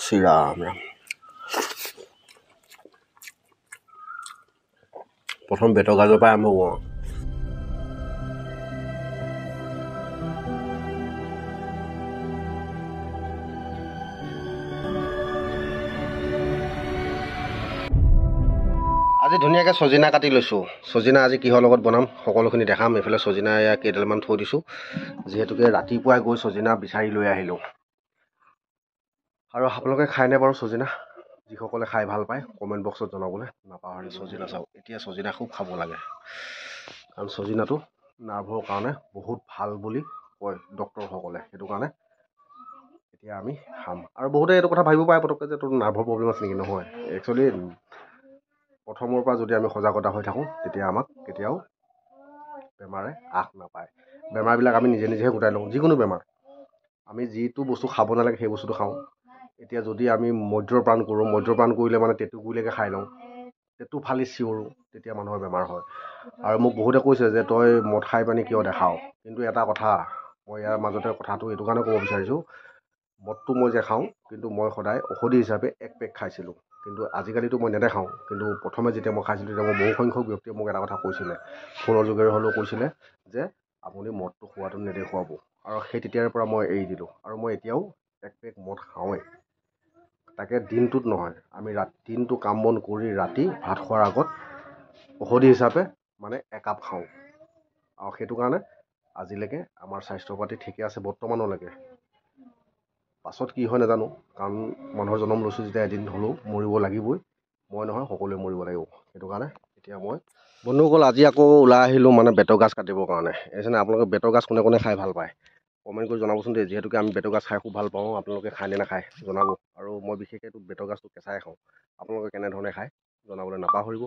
শ্ৰীৰাম ৰাম। প্ৰথম বেতৰ গাজৰ পৰা আৰম্ভ কৰোঁ। আজি ধুনীয়াকৈ চজিনা কাটি লৈছোঁ। চজিনা আজি কিহৰ লগত বনাম সকলোখিনি দেখাম। এইফালে চজিনা কেইডালমান থৈ দিছোঁ, যিহেতুকে ৰাতিপুৱাই গৈ চজিনা বিচাৰি লৈ আহিলোঁ। আৰু আপোনালোকে খায়নে বাৰু চজিনা? যিসকলে খাই ভাল পায় কমেণ্ট বক্সত জনাবলৈ নাপাহৰি। চজিনা চাওক, এতিয়া চজিনা খুব খাব লাগে, কাৰণ চজিনাটো নাৰ্ভৰ কাৰণে বহুত ভাল বুলি কয় ডক্তৰসকলে। সেইটো কাৰণে এতিয়া আমি খাম। আৰু বহুতে এইটো কথা ভাবিব পাৰে পটককৈ যে তোৰ নাৰ্ভৰ প্ৰব্লেম আছে নেকি? নহয়, একচুৱেলি প্ৰথমৰ পৰা যদি আমি সজাগতা হৈ থাকোঁ তেতিয়া আমাক কেতিয়াও বেমাৰে আশ নাপায়। বেমাৰবিলাক আমি নিজে নিজেহে গোটাই লওঁ। যিকোনো বেমাৰ আমি যিটো বস্তু খাব নালাগে সেই বস্তুটো খাওঁ। এতিয়া যদি আমি মদ্যপান কৰোঁ, মদ্যপান কৰিলে মানে টেটুগুৰিলৈকে খাই লওঁ, টেটু ফালি চিঞৰোঁ, তেতিয়া মানুহৰ বেমাৰ হয়। আৰু মোক বহুতে কৈছে যে তই মদ খাই পানি কিয় দেখাও। কিন্তু এটা কথা, মই ইয়াৰ মাজতে কথাটো এইটো কাৰণে ক'ব বিচাৰিছোঁ, মদটো মই যে খাওঁ কিন্তু মই সদায় ঔষধি হিচাপে এক পেক খাইছিলোঁ। কিন্তু আজিকালিতো মই নেদেখাওঁ। কিন্তু প্ৰথমে যেতিয়া মই খাইছিলোঁ তেতিয়া মই বহুসংখ্যক ব্যক্তিয়ে মোক এটা কথা কৈছিলে, ফোনৰ যোগেৰে হ'লেও কৈছিলে যে আপুনি মদটো খোৱাটো নেদেখুৱাব। আৰু সেই তেতিয়াৰ পৰা মই এৰি দিলোঁ। আৰু মই এতিয়াও এক পেক মদ খাওঁৱেই, তাকে দিনটোত নহয়। আমি দিনটো কাম বন কৰি ৰাতি ভাত খোৱাৰ আগত ঔষধি হিচাপে মানে একাপ খাওঁ। আৰু সেইটো কাৰণে আজিলৈকে আমাৰ স্বাস্থ্য পাতি ঠিকে আছে বৰ্তমানলৈকে। পাছত কি হয় নাজানো, কাৰণ মানুহৰ জন্ম লৈছোঁ যেতিয়া এদিন হ'লেও মৰিব লাগিবই। মই নহয়, সকলোৱে মৰিব লাগিব। সেইটো কাৰণে এতিয়া মই বন্ধুসকল আজি আকৌ ওলাই আহিলোঁ মানে বেতৰ গাজ কাটিবৰ কাৰণে। এইজনে আপোনালোকে বেতৰ গাজ কোনে কোনে খাই ভাল পায় কমেণ্ট কৰি জনাবচোন দেই। যিহেতুকে আমি বেতৰ গাজ খাই খুব ভাল পাওঁ, আপোনালোকে খায় নে নাখায় জনাব। আৰু মই বিশেষকৈ বেতৰ গাজটো কেঁচাই খাওঁ। আপোনালোকে কেনেধৰণে খায় জনাবলৈ নাপাহৰিব।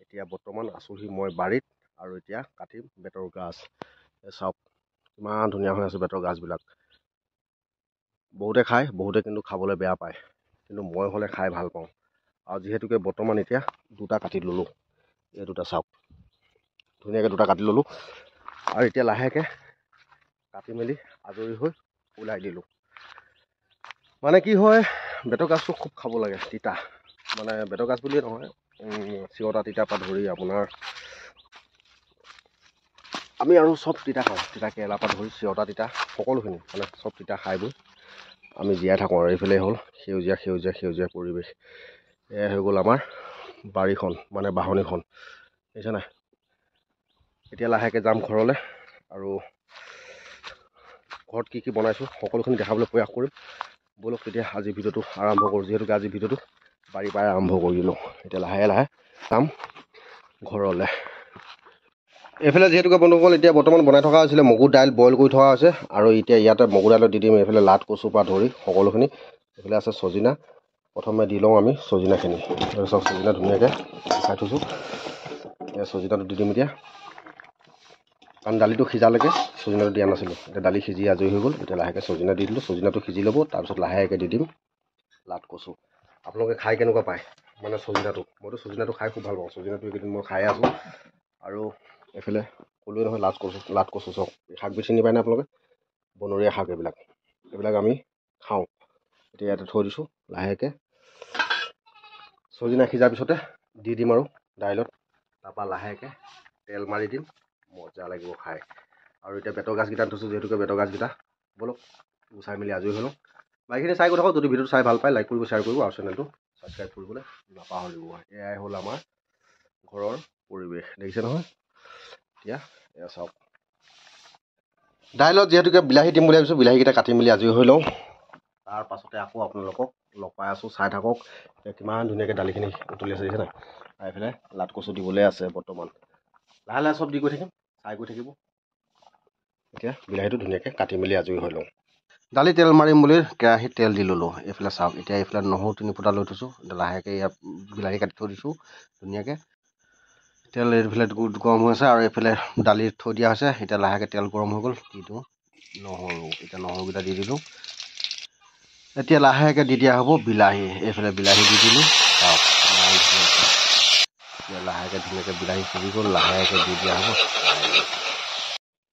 এতিয়া বৰ্তমান আছোঁহি মই বাৰীত, আৰু এতিয়া কাটিম বেতৰ গাজ। চাওক কিমান ধুনীয়া হৈ আছে বেতৰ গাজবিলাক। বহুতে খায়, বহুতে কিন্তু খাবলৈ বেয়া পায়, কিন্তু মই হ'লে খাই ভাল পাওঁ। আৰু যিহেতুকে বৰ্তমান এতিয়া দুটা কাটি ল'লোঁ, এই দুটা চাওক ধুনীয়াকৈ দুটা কাটি ল'লোঁ। আৰু এতিয়া লাহেকৈ কাটি মেলি আজৰি হৈ ওলাই দিলোঁ। মানে কি হয়, বেতৰ গাজটো খুব খাব লাগে। তিতা মানে বেতৰ গাজ বুলিয়ে নহয়, চিৰতা তিতাৰ পৰা ধৰি আপোনাৰ আমি আৰু চব তিতা খাওঁ। তিতা কেৰেলাৰ পৰা ধৰি চিৰতা তিতা সকলোখিনি মানে চব তিতা খাই বৈ আমি জীয়াই থাকোঁ। আৰু এইফালে হ'ল সেউজীয়া সেউজীয়া সেউজীয়া পৰিৱেশ। এয়াই হৈ গ'ল আমাৰ বাৰীখন মানে বাহনিখন, বুজিছে নাই? এতিয়া লাহেকৈ যাম ঘৰলৈ, আৰু ঘৰত কি কি বনাইছোঁ সকলোখিনি দেখাবলৈ প্ৰয়াস কৰিম। ব'লক তেতিয়া আজি ভিডিঅ'টো আৰম্ভ কৰোঁ। যিহেতুকে আজি ভিডিঅ'টো বাৰীৰ পৰাই আৰম্ভ কৰি দিলোঁ। এতিয়া লাহে লাহে যাম ঘৰলৈ। এইফালে যিহেতুকে বন্ধুসকল এতিয়া বৰ্তমান বনাই থকা হৈছিলে মগুৰ দাইল বইল কৰি থকা হৈছে। আৰু এতিয়া ইয়াতে মগুৰ দাইলত দি দিম এইফালে লাট কচুৰ পৰা ধৰি সকলোখিনি। এইফালে আছে চজিনা, প্ৰথমে দি লওঁ আমি চজিনাখিনি। চব চজিনা ধুনীয়াকৈ খাই থৈছোঁ। চজিনাটো দি দিম এতিয়া, কাৰণ দালিটো সিজালৈকে চজিনাটো দিয়া নাছিলোঁ। এতিয়া দালি সিজি আজৰি হৈ গ'ল। এতিয়া লাহেকৈ চজিনা দি দিলোঁ, চজিনাটো সিজি ল'ব। তাৰপিছত লাহেকৈ দি দিম লাট কচু। আপোনালোকে খাই কেনেকুৱা পায় মানে চজিনাটো? মইতো চজিনাটো খাই খুব ভাল পাওঁ। চজিনাটো এইকেইদিন মই খাই আছোঁ। আৰু এইফালে ক'লোৱে নহয় লাট কচু চাওক, শাকবিধ চিনি পায়নে আপোনালোকে? বনৰীয়া শাক এইবিলাক আমি খাওঁ। এতিয়া ইয়াতে থৈ দিছোঁ। লাহেকৈ চজিনা সিজাৰ পিছতে দি দিম আৰু দাইলত, তাৰপৰা লাহেকৈ তেল মাৰি দিম, মজা লাগিব খাই। আৰু এতিয়া বেতৰ গাছকেইটা থৈছোঁ, যিহেতুকে বেতৰ গাছকেইটা ব'লক গুচাই মেলি আজৰি হৈ লওঁ। বাকীখিনি চাই গৈ থাকক। যদি ভিডিঅ'টো চাই ভাল পায় লাইক কৰিব, শ্বেয়াৰ কৰিব, আৰু চেনেলটো ছাবস্ক্ৰাইব কৰিবলৈ নাপাহৰিব। এয়াই হ'ল আমাৰ ঘৰৰ পৰিৱেশ, দেখিছে নহয়? এতিয়া এয়া চাওক, দাইলত যিহেতুকে বিলাহী দিম বুলি ভাবিছোঁ, বিলাহীকেইটা কাটি মেলি আজৰি হৈ লওঁ। তাৰ পাছতে আকৌ আপোনালোকক লগ পাই আছোঁ, চাই থাকক। এতিয়া কিমান ধুনীয়াকৈ দালিখিনি উতলি আছে দেখিছে নাই? এইফালে লাট কচু দিবলৈ আছে বৰ্তমান। লাহে লাহে চব দি গৈ থাকিম, চাই গৈ থাকিব। এতিয়া বিলাহীটো ধুনীয়াকৈ কাটি মেলি আজৰি হৈ লওঁ। দালি তেল মাৰিম বুলি কেৰাহীত তেল দি ল'লোঁ। এইফালে চাওক, এতিয়া এইফালে নহৰু 3 ফুটা লৈ থৈছোঁ। লাহেকৈ ইয়াত বিলাহী কাটি থৈ দিছোঁ ধুনীয়াকৈ। তেল এইফালে গৰম হৈ আছে, আৰু এইফালে দালি থৈ দিয়া হৈছে। এতিয়া লাহেকৈ তেল গৰম হৈ গ'ল, দি দিওঁ নহৰু। এতিয়া নহৰুকেইটা দি দিলোঁ। এতিয়া লাহেকৈ দি দিয়া হ'ব বিলাহী। এইফালে বিলাহী দি দিলোঁ। এতিয়া লাহেকৈ ধুনীয়াকৈ বিলাহী সিজি গ'ল, লাহেকৈ দি দিয়া হ'ব।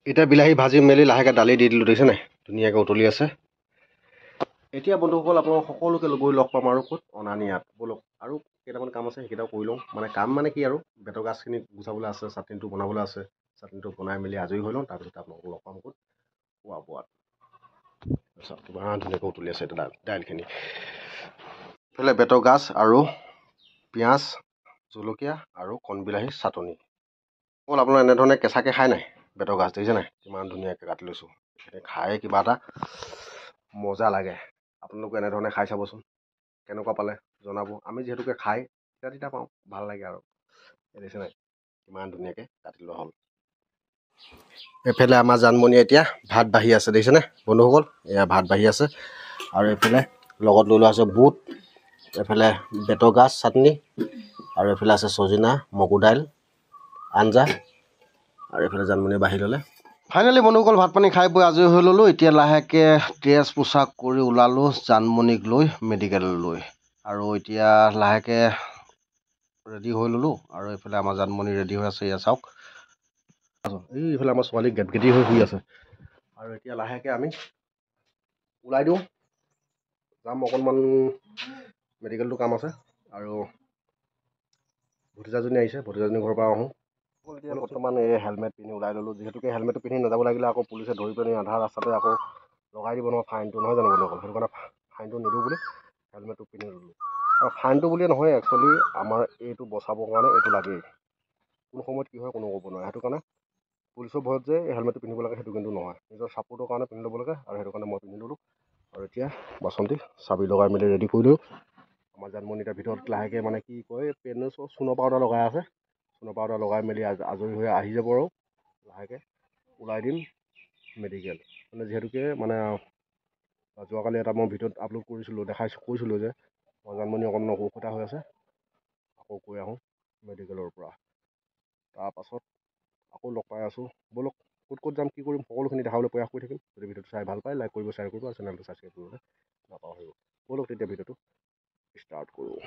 এতিয়া বিলাহী ভাজি মেলি লাহেকৈ দালি দি দিলোঁ, দেখিছে নাই? ধুনীয়াকৈ উতলি আছে। এতিয়া বন্ধুসকল আপোনালোক সকলোকে গৈ লগ পাম আৰু ক'ত অনানিয়াত ব'লক আৰু কেইটামান কাম আছে সেইকেইটাও কৰি লওঁ মানে কাম মানে কি আৰু বেতৰ গাছখিনি গুচাবলৈ আছে চাটনিটো বনাবলৈ আছে চাটনিটো বনাই মেলি আজৰি হৈ লওঁ তাৰপিছত আপোনালোকক লগ পাম ক'ত খোৱা বোৱাত কিমান ধুনীয়াকৈ উতলি আছে এইটো দাইলখিনি এইফালে বেতৰ গাছ আৰু পিঁয়াজ জলকীয়া আৰু কণবিলাহী চাটনি অকল আপোনাৰ এনেধৰণে কেঁচাকৈ খাই নাই বেতৰ গাছ দেখিছে নাই কিমান ধুনীয়াকৈ কাটি লৈছোঁ খাই কিবা এটা মজা লাগে আপোনালোকে এনেধৰণে খাই চাবচোন কেনেকুৱা পালে জনাব আমি যিহেতুকে খাই তিতা পাওঁ ভাল লাগে আৰু দেখিছে নাই কিমান ধুনীয়াকৈ কাটি লোৱা হ'ল এইফালে আমাৰ জানমণি এতিয়া ভাত বাঢ়ি আছে দেখিছেনে বন্ধুসকল এয়া ভাত বাঢ়ি আছে আৰু এইফালে লগত লৈ লোৱা আছে বুট এইফালে বেতৰ গাছ চাটনি আৰু এইফালে আছে চজিনা মগু দাইল আঞ্জা আৰু এইফালে জানমণি বাঢ়ি ল'লে ফাইনেলি বন্ধুসকল ভাত পানী খাই বৈ আজৰি হৈ ল'লোঁ এতিয়া লাহেকৈ ড্ৰেছ পোছাক কৰি ওলালোঁ জানমণিক লৈ মেডিকেললৈ আৰু এতিয়া লাহেকৈ ৰেডি হৈ ল'লোঁ আৰু এইফালে আমাৰ জানমণি ৰেডি হৈ আছে এয়া চাওক এইফালে আমাৰ ছোৱালী গেটগেটি হৈ শুই আছে আৰু এতিয়া লাহেকৈ আমি ওলাই দিওঁ যাম অকণমান মেডিকেলটো কাম আছে আৰু ভতিজাজনী আহিছে ভতিজাজনী ঘৰৰ পৰা আহোঁ এতিয়া বৰ্তমান এই হেলমেট পিন্ধি ওলাই ল'লোঁ যিহেতুকে হেলমেটটো পিন্ধি নাযাব লাগিলে আকৌ পুলিচে ধৰি পিনি আধা ৰাস্তাতে আকৌ লগাই দিব নহয় ফাইনটো নহয় জানো বন্ধুসকল সেইটো কাৰণে ফাইনটো নিদিওঁ বুলি হেলমেটটো পিন্ধি ল'লোঁ আৰু ফাইনটো বুলিয়ে নহয় একচুৱেলি আমাৰ এইটো বচাবৰ কাৰণে এইটো লাগেই কোন সময়ত কি হয় কোনো ক'ব নোৱাৰে সেইটো কাৰণে পুলিচৰ ভয়ত যে হেলমেটটো পিন্ধিব লাগে সেইটো কিন্তু নহয় নিজৰ ছাপোৰ্টৰ কাৰণে পিন্ধি ল'ব লাগে আৰু সেইটো কাৰণে মই পিন্ধি ল'লোঁ আৰু এতিয়া বাচন্তি চাবি লগাই মেলি ৰেডি কৰিলোঁ আমাৰ জানমণি এতিয়া ভিতৰত লাহেকৈ মানে কি কয় পেন চূণৰ পাউডাৰ লগাই আছে চূণৰ পাউডাৰ লগাই মেলি আজৰি হৈ আহি যাব আৰু লাহেকৈ ওলাই দিম মেডিকেল মানে যিহেতুকে মানে যোৱাকালি এটা মই ভিডিঅ'ত আপলোড কৰিছিলোঁ কৈছিলোঁ যে মই জানমণি অকণমান অসুবিধা হৈ আছে আকৌ গৈ আহোঁ মেডিকেলৰ পৰা তাৰপাছত আকৌ লগ পাই আছোঁ ব'লক ক'ত ক'ত যাম কি কৰিম সকলোখিনি দেখাবলৈ প্ৰয়াস কৰি থাকিম যদি ভিডিঅ'টো চাই ভাল পায় লাইক কৰিব শ্বেয়াৰ কৰিব আৰু চেনেলটো ছাবস্ক্ৰাইব কৰিবলৈ নাপাহৰিব ব'লক তেতিয়া ভিডিঅ'টো ষ্টাৰ্ট কৰোঁ